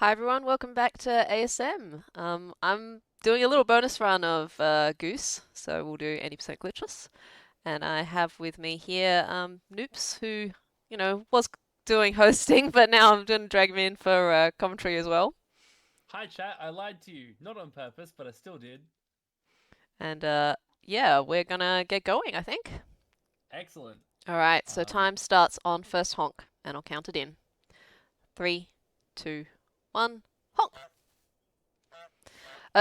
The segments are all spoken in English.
Hi everyone, welcome back to ASM. I'm doing a little bonus run of Goose, so we'll do 80% glitchless. And I have with me here Noops, who, was doing hosting, but now I'm going to drag him in for commentary as well. Hi, chat. I lied to you. Not on purpose, but I still did. And yeah, we're gonna get going, I think. Excellent. Alright, so Um, time starts on first honk, and I'll count it in. Three, two, one, honk!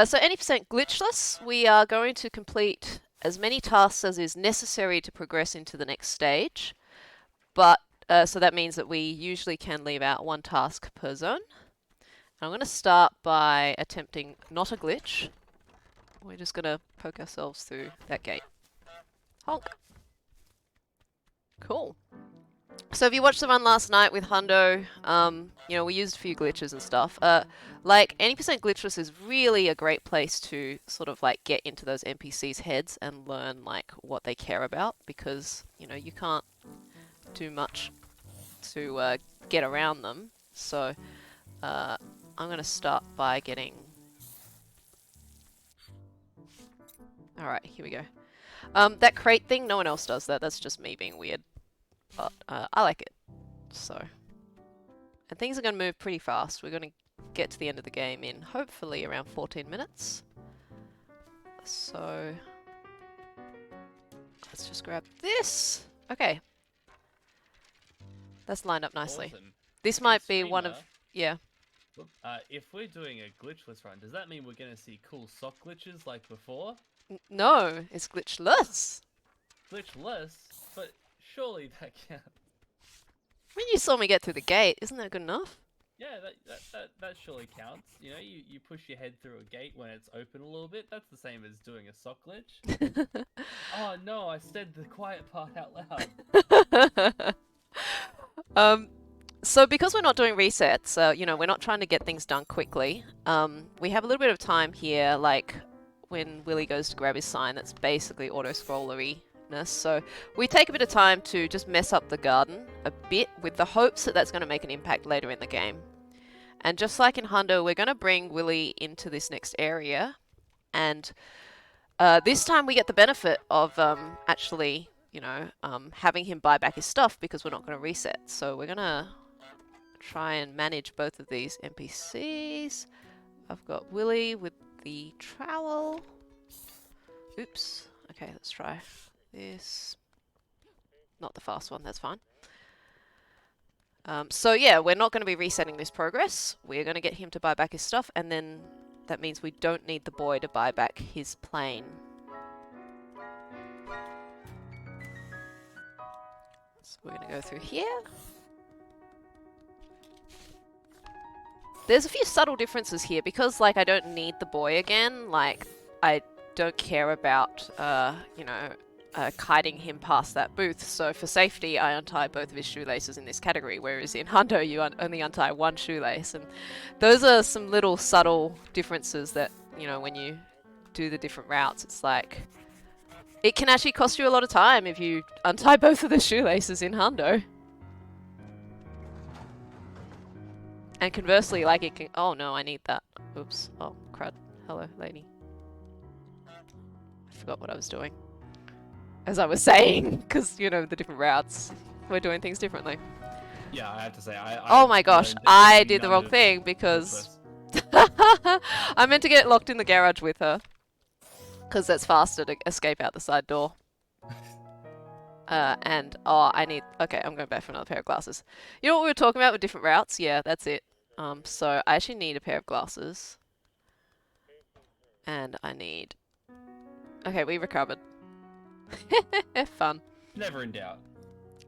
So 80% glitchless, we are going to complete as many tasks as is necessary to progress into the next stage. But so that means that we usually can leave out one task per zone. I'm going to start by attempting not a glitch. We're just going to poke ourselves through that gate. Honk. Cool. So if you watched the run last night with Hundo, we used a few glitches and stuff. Like 80% glitchless is really a great place to sort of like get into those NPCs' heads and learn like what they care about because you can't do much to get around them. So I'm gonna start by getting. All right, here we go. That crate thing, no one else does that. That's just me being weird, but I like it. So. And things are going to move pretty fast. We're going to get to the end of the game in hopefully around 14 minutes. So let's just grab this. Okay, that's lined up nicely. awesome. This Hey, might be one of, streamer. yeah. If we're doing a glitchless run, does that mean we're going to see cool sock glitches like before? No, it's glitchless. Glitchless? But surely that counts. When you saw me get through the gate, isn't that good enough? Yeah, that surely counts. You know, you push your head through a gate when it's open a little bit. That's the same as doing a sock glitch. Oh no, I said the quiet part out loud. um, so because we're not doing resets, we're not trying to get things done quickly. We have a little bit of time here, like when Willie goes to grab his sign, that's basically auto-scrollery-ness. So we take a bit of time to just mess up the garden a bit with the hopes that that's going to make an impact later in the game. And just like in Hundo, we're going to bring Willie into this next area, and this time we get the benefit of actually, having him buy back his stuff because we're not going to reset. So we're going to try and manage both of these NPCs. I've got Willie with the trowel. Oops. Okay, let's try this. Not the fast one, that's fine. So yeah, we're not going to be resetting this progress. We're going to get him to buy back his stuff, and then that means we don't need the boy to buy back his plane. So we're going to go through here. There's a few subtle differences here because, like, I don't need the boy again. Like, I don't care about, kiting him past that booth. So for safety, I untie both of his shoelaces in this category, whereas in Hundo, you only untie one shoelace. And those are some little subtle differences that, when you do the different routes, it's like, it can actually cost you a lot of time if you untie both of the shoelaces in Hundo. And conversely, like it can. Oh no, I need that. Oops. Oh, crud. Hello, lady. I forgot what I was doing. As I was saying, because, the different routes. We're doing things differently. Yeah, I have to say, Oh I've my gosh, learned I did the none wrong of thing because. glitchless. I meant to get locked in the garage with her. Because that's faster to escape out the side door. I need. Okay, I'm going back for another pair of glasses. You know what we were talking about with different routes? Yeah, that's it. So I actually need a pair of glasses. And I need. Okay, we recovered. Fun. Never in doubt.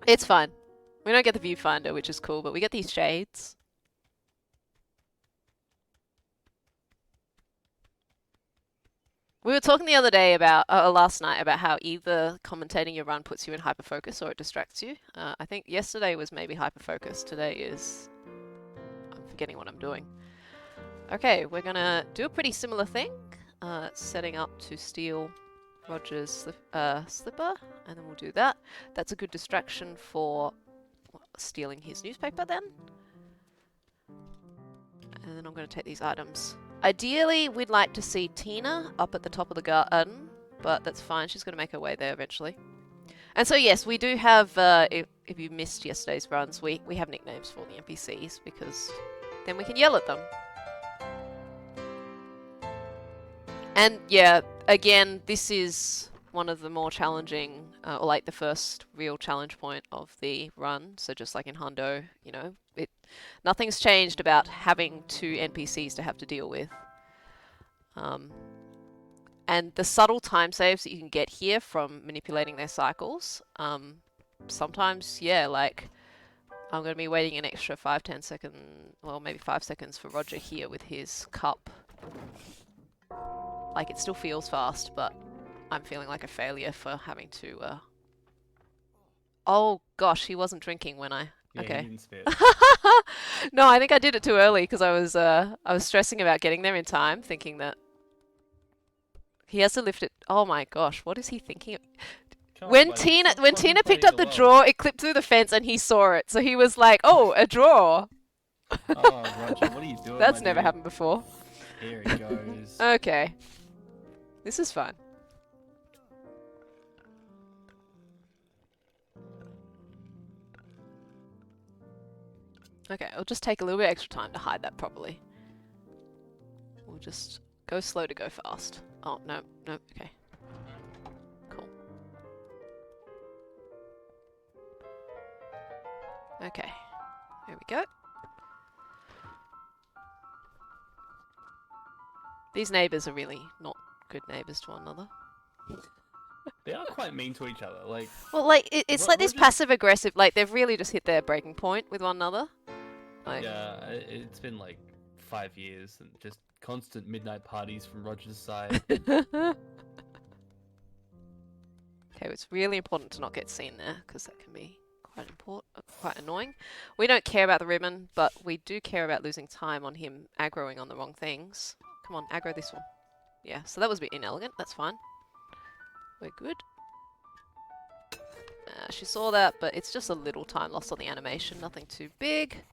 It's fine. We don't get the viewfinder, which is cool, but we get these shades. We were talking the other day about, last night, about how either commentating your run puts you in hyperfocus or it distracts you. I think yesterday was maybe hyperfocus. Today is. I'm forgetting what I'm doing. Okay, we're gonna do a pretty similar thing. Setting up to steal Roger's slipper, and then we'll do that. That's a good distraction for stealing his newspaper then. And then I'm I'm going to take these items. Ideally, we'd like to see Tina up at the top of the garden, but that's fine. She's going to make her way there eventually. And so yes, we do have, if you missed yesterday's runs, we have nicknames for the NPCs because then we can yell at them. And yeah, again, this is one of the more challenging, or like the first real challenge point of the run. So just like in Hundo, you know, nothing's changed about having 2 NPCs to have to deal with. And the subtle time saves that you can get here from manipulating their cycles, sometimes, yeah, like I'm going to be waiting an extra 5-10 seconds, well, maybe 5 seconds for Roger here with his cup. Like, it still feels fast, but I'm feeling like a failure for having to, Oh, gosh, he wasn't drinking when I... Yeah, okay. he didn't spit. No, I think I did it too early because I was stressing about getting there in time, thinking that he has to lift it. Oh my gosh, what is he thinking? When Tina picked up the drawer, it clipped through the fence and he saw it. So he was like, "Oh, a drawer." Oh, Roger, what are you doing? That's never happened before. Here it goes. Okay. This is fun. Okay, it'll just take a little bit extra time to hide that properly. We'll just go slow to go fast. Oh, no, no, okay. Cool. Okay, there we go. These neighbours are really not good neighbours to one another. They are quite mean to each other. Like, well, like it's like this passive aggressive. Like they've really just hit their breaking point with one another. Like, yeah, it's been like 5 years and just constant midnight parties from Roger's side. Okay, it's really important to not get seen there because that can be quite annoying. We don't care about the ribbon, but we do care about losing time on him aggroing on the wrong things. Come on, aggro this one. Yeah, so that was a bit inelegant. That's fine. We're good. She saw that, but it's just a little time lost on the animation. Nothing too big.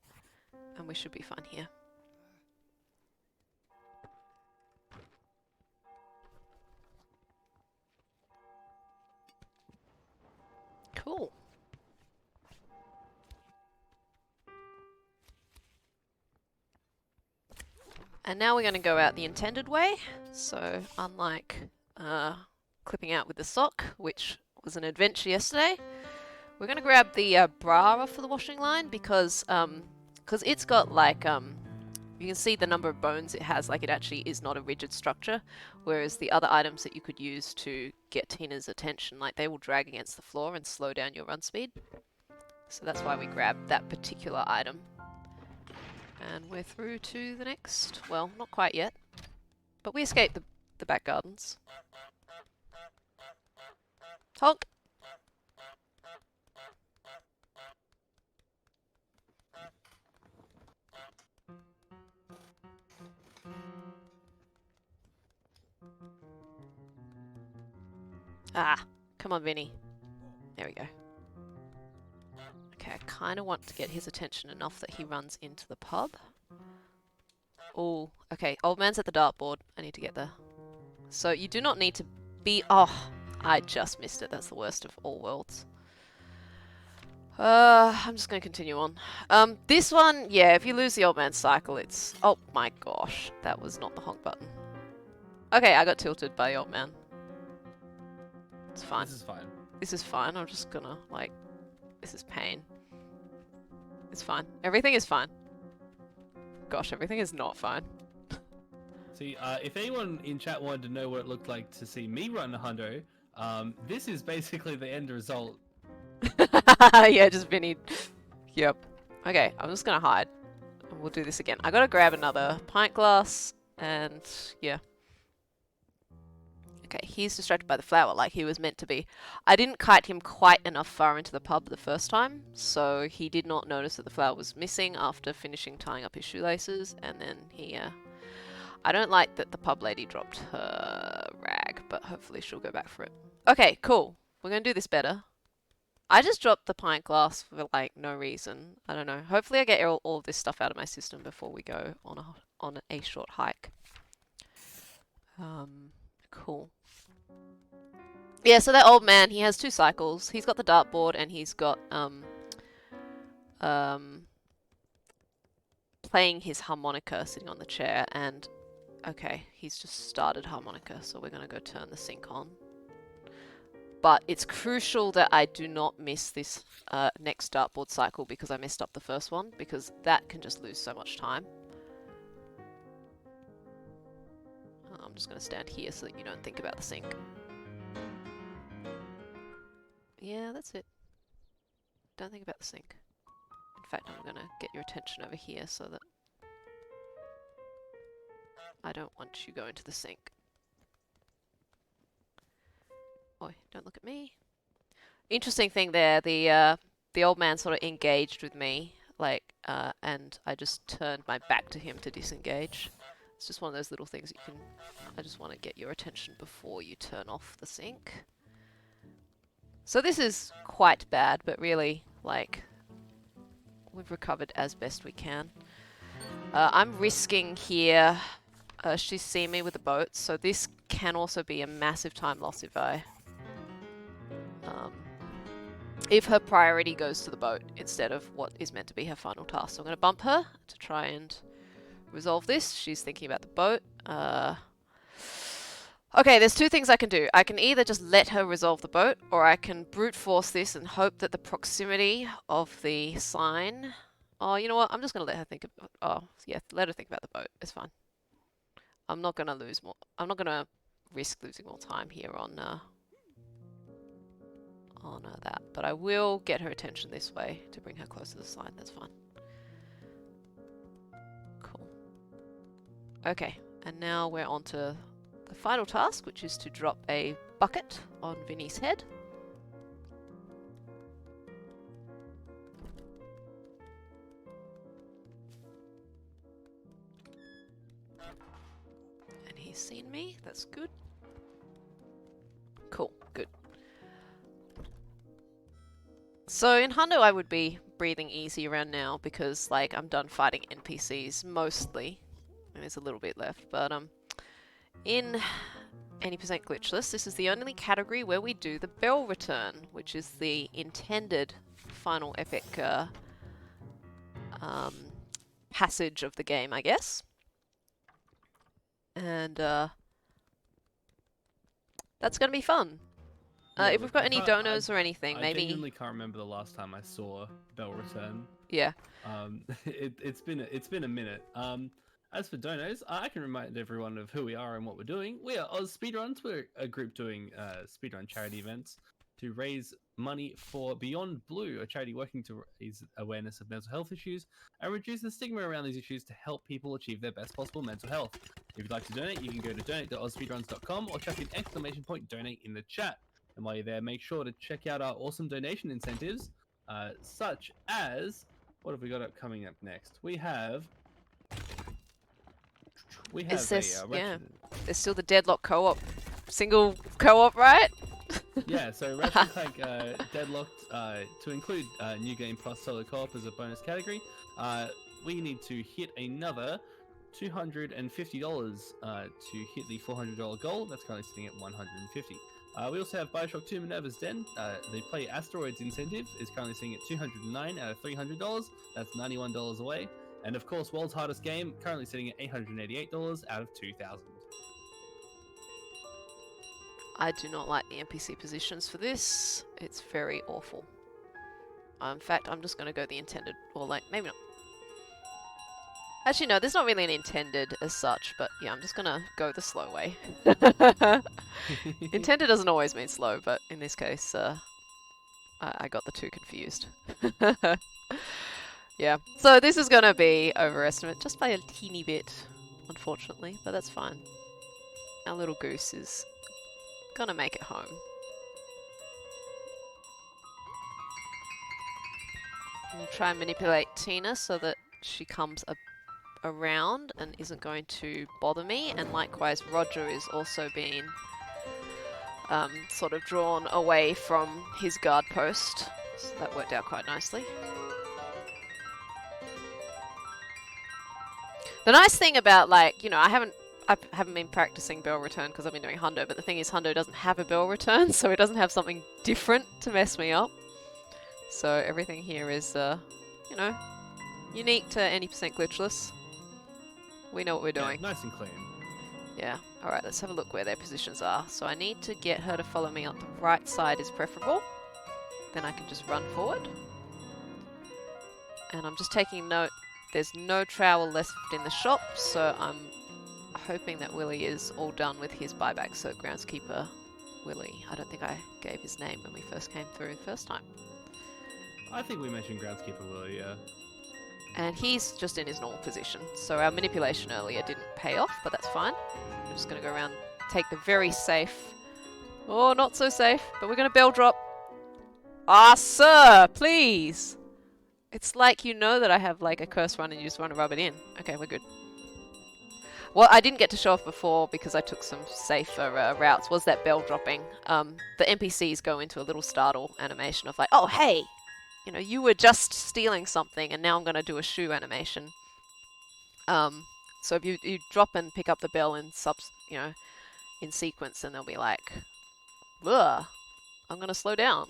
And we should be fine here. Cool. And now we're going to go out the intended way. So unlike clipping out with the sock, which was an adventure yesterday, we're going to grab the bra off of the washing line because it's got like, you can see the number of bones it has, like it actually is not a rigid structure, whereas the other items that you could use to get Tina's attention, like they will drag against the floor and slow down your run speed. So that's why we grabbed that particular item. And we're through to the next, well, not quite yet, but we escaped the back gardens. Honk! Ah, come on, Vinny. There we go. Okay, I kind of want to get his attention enough that he runs into the pub. Oh, okay, old man's at the dartboard. I need to get there. So you do not need to be... Oh, I just missed it. That's the worst of all worlds. I'm just going to continue on. This one, yeah, if you lose the old man's cycle, it's... Oh my gosh, that was not the honk button. Okay, I got tilted by the old man. It's fine. This is fine. This is fine. I'm just gonna, like... This is pain. It's fine. Everything is fine. Gosh, everything is not fine. See, if anyone in chat wanted to know what it looked like to see me run a hundo, this is basically the end result. Yeah, just Vinny. Yep. Okay, I'm just gonna hide. We'll do this again. I gotta grab another pint glass, and yeah. Okay, he's distracted by the flower like he was meant to be. I didn't kite him quite enough far into the pub the first time, so he did not notice that the flower was missing after finishing tying up his shoelaces, and then he, I don't like that the pub lady dropped her rag, but hopefully she'll go back for it. Okay, cool. We're gonna do this better. I just dropped the pint glass for like no reason. I don't know. Hopefully I get all of this stuff out of my system before we go on a short hike. Cool. Yeah, so that old man, he has 2 cycles. He's got the dartboard and he's got playing his harmonica sitting on the chair, and okay, he's just started harmonica, so we're gonna go turn the sink on. But it's crucial that I do not miss this next dartboard cycle because I messed up the first one, because that can just lose so much time. I'm just gonna stand here so that you don't think about the sink. Yeah, that's it. Don't think about the sink. In fact, I'm gonna get your attention over here so that I don't want you going to the sink. Oi, don't look at me. Interesting thing there, the old man sort of engaged with me, like, and I just turned my back to him to disengage. It's just one of those little things you can... I just want to get your attention before you turn off the sink. So this is quite bad, but really, like, we've recovered as best we can. I'm risking here... she's seen me with the boat, so this can also be a massive time loss if her priority goes to the boat instead of what is meant to be her final task. So I'm going to bump her to try and resolve this. She's thinking about the boat. Okay, there's 2 things I can do. I can either just let her resolve the boat, or I can brute force this and hope that the proximity of the sign... Oh, you know what? I'm just going to let her think about... Oh, yeah, let her think about the boat. It's fine. I'm not going to lose more... I'm not going to risk losing more time here on that. But I will get her attention this way to bring her closer to the sign. That's fine. Cool. Okay, and now we're on to the final task, which is to drop a bucket on Vinny's head. And he's seen me. That's good. Cool, good. So in Hundo I would be breathing easy around now because, like, I'm done fighting NPCs mostly. And there's a little bit left, but in 80% Glitchless, this is the only category where we do the bell return, which is the intended final epic passage of the game, I guess. And that's gonna be fun. Yeah, if we've got any donos or anything, I maybe... genuinely can't remember the last time I saw Bell return. Yeah. It's been a minute. As for donos, I can remind everyone of who we are and what we're doing. We are Oz Speedruns. We're a group doing speedrun charity events to raise money for Beyond Blue, a charity working to raise awareness of mental health issues and reduce the stigma around these issues to help people achieve their best possible mental health. If you'd like to donate, you can go to donate.ozspeedruns.com or chuck an ! Donate in the chat. And while you're there, make sure to check out our awesome donation incentives, such as... What have we got coming up next? We have... There's still the Deadlock co-op. Single co-op, right? Yeah, so Ratchet Clank Deadlocked, to include New Game Plus Solo Co-op as a bonus category, we need to hit another $250 to hit the $400 goal. That's currently sitting at $150. We also have Bioshock 2 Minerva's Den. The Play Asteroids incentive is currently sitting at $209 out of $300. That's $91 away. And of course, World's Hardest Game, currently sitting at $888 out of $2,000. I do not like the NPC positions for this. It's very awful. In fact, I'm just going to go the intended, or like, maybe not. Actually, no, there's not really an intended as such, but yeah, I'm just going to go the slow way. Intended doesn't always mean slow, but in this case, I got the 2 confused. Yeah, so this is going to be overestimate just by a teeny bit, unfortunately, but that's fine. Our little goose is gonna make it home. We'll try and manipulate Tina so that she comes around and isn't going to bother me, and likewise Roger is also being sort of drawn away from his guard post. So that worked out quite nicely. The nice thing about, like, you know, I haven't been practicing bell return because I've been doing hundo, but the thing is hundo doesn't have a bell return, so it doesn't have something different to mess me up. So everything here is, you know, unique to any percent glitchless. We know what we're doing. Yeah, nice and clean. Yeah. Alright, let's have a look where their positions are. So I need to get her to follow me on the right side is preferable. Then I can just run forward. And I'm just taking note, there's no trowel left in the shop, so I'm hoping that Willie is all done with his buyback. So groundskeeper Willie. I don't think I gave his name when we first came through the first time. I think we mentioned groundskeeper Willie, yeah. And he's just in his normal position. So our manipulation earlier didn't pay off, but that's fine. I'm just going to go around, take the very safe. Oh, not so safe, but we're going to bell drop. Ah, sir, please. It's like you know that I have like a curse run and you just want to rub it in. Okay, we're good. What I didn't get to show off before because I took some safer routes was that bell dropping. The NPCs go into a little startle animation of like, oh, hey, you know, you were just stealing something and now I'm going to do a shoe animation. So if you drop and pick up the bell in in sequence, and they'll be like, ugh, I'm going to slow down.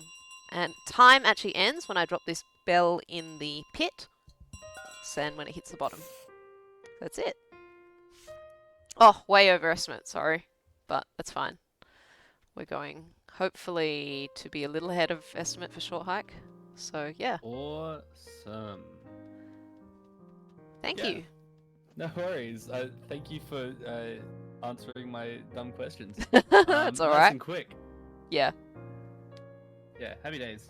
And time actually ends when I drop this bell in the pit, and when it hits the bottom. That's it. Oh, way overestimate, sorry. But that's fine. We're going, hopefully, to be a little ahead of estimate for short hike. So, yeah. Awesome. Thank you. No worries. Thank you for answering my dumb questions. That's alright. Nice and quick. Yeah. Yeah, happy days.